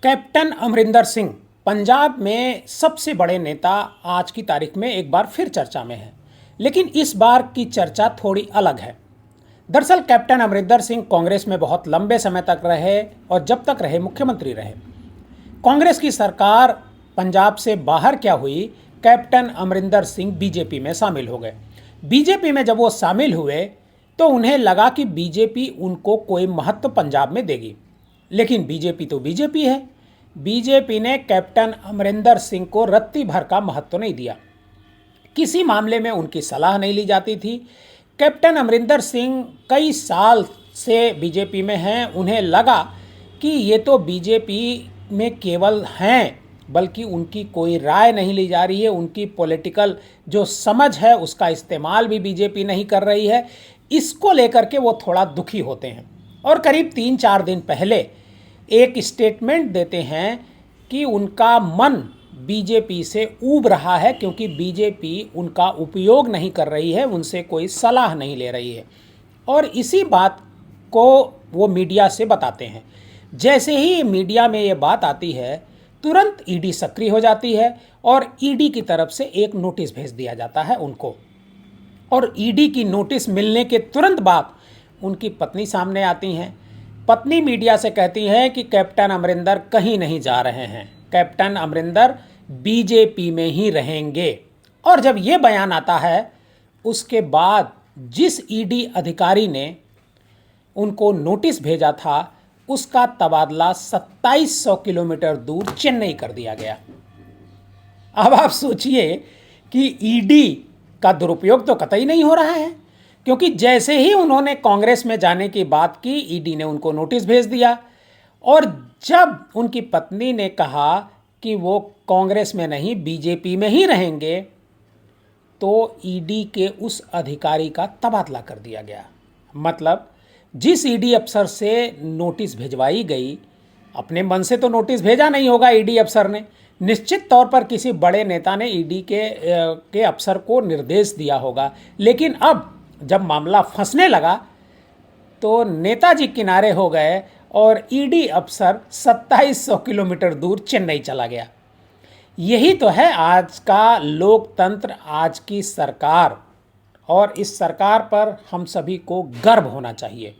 Captain Amarinder Singh Punjab में सबसे बड़े नेता आज की तारीख में एक बार फिर चर्चा में हैं, लेकिन इस बार की चर्चा थोड़ी अलग है। दरअसल कैप्टन अमरिंदर सिंह कांग्रेस में बहुत लंबे समय तक रहे और जब तक रहे मुख्यमंत्री रहे। कांग्रेस की सरकार पंजाब से बाहर क्या हुई, कैप्टन अमरिंदर सिंह बीजेपी में शामिल हो गए। बीजेपी में जब वो शामिल हुए तो उन्हें लगा कि बीजेपी उनको कोई महत्व पंजाब में देगी, लेकिन बीजेपी तो बीजेपी है। बीजेपी ने कैप्टन अमरिंदर सिंह को रत्ती भर का महत्व नहीं दिया, किसी मामले में उनकी सलाह नहीं ली जाती थी। कैप्टन अमरिंदर सिंह कई साल से बीजेपी में हैं, उन्हें लगा कि ये तो बीजेपी में केवल हैं, बल्कि उनकी कोई राय नहीं ली जा रही है, उनकी पॉलिटिकल जो समझ है उसका इस्तेमाल भी बीजेपी नहीं कर रही है। इसको लेकर के वो थोड़ा दुखी होते हैं और करीब 3-4 दिन पहले एक स्टेटमेंट देते हैं कि उनका मन बीजेपी से ऊब रहा है, क्योंकि बीजेपी उनका उपयोग नहीं कर रही है, उनसे कोई सलाह नहीं ले रही है। और इसी बात को वो मीडिया से बताते हैं। जैसे ही मीडिया में ये बात आती है, तुरंत ईडी सक्रिय हो जाती है और ईडी की तरफ से एक नोटिस भेज दिया जाता है उनको। और ईडी की नोटिस मिलने के तुरंत बाद उनकी पत्नी सामने आती हैं। पत्नी मीडिया से कहती हैं कि कैप्टन अमरिंदर कहीं नहीं जा रहे हैं, कैप्टन अमरिंदर बीजेपी में ही रहेंगे। और जब ये बयान आता है, उसके बाद जिस ईडी अधिकारी ने उनको नोटिस भेजा था, उसका तबादला 2700 किलोमीटर दूर चेन्नई कर दिया गया। अब आप सोचिए कि ईडी का दुरुपयोग तो कतई नहीं हो रहा है, क्योंकि जैसे ही उन्होंने कांग्रेस में जाने की बात की, ईडी ने उनको नोटिस भेज दिया। और जब उनकी पत्नी ने कहा कि वो कांग्रेस में नहीं बीजेपी में ही रहेंगे, तो ईडी के उस अधिकारी का तबादला कर दिया गया। मतलब जिस ईडी अफसर से नोटिस भिजवाई गई, अपने मन से तो नोटिस भेजा नहीं होगा ईडी अफसर ने, निश्चित तौर पर किसी बड़े नेता ने ईडी के अफसर को निर्देश दिया होगा। लेकिन अब जब मामला फंसने लगा तो नेताजी किनारे हो गए और ईडी अफसर 2700 किलोमीटर दूर चेन्नई चला गया। यही तो है आज का लोकतंत्र, आज की सरकार, और इस सरकार पर हम सभी को गर्व होना चाहिए।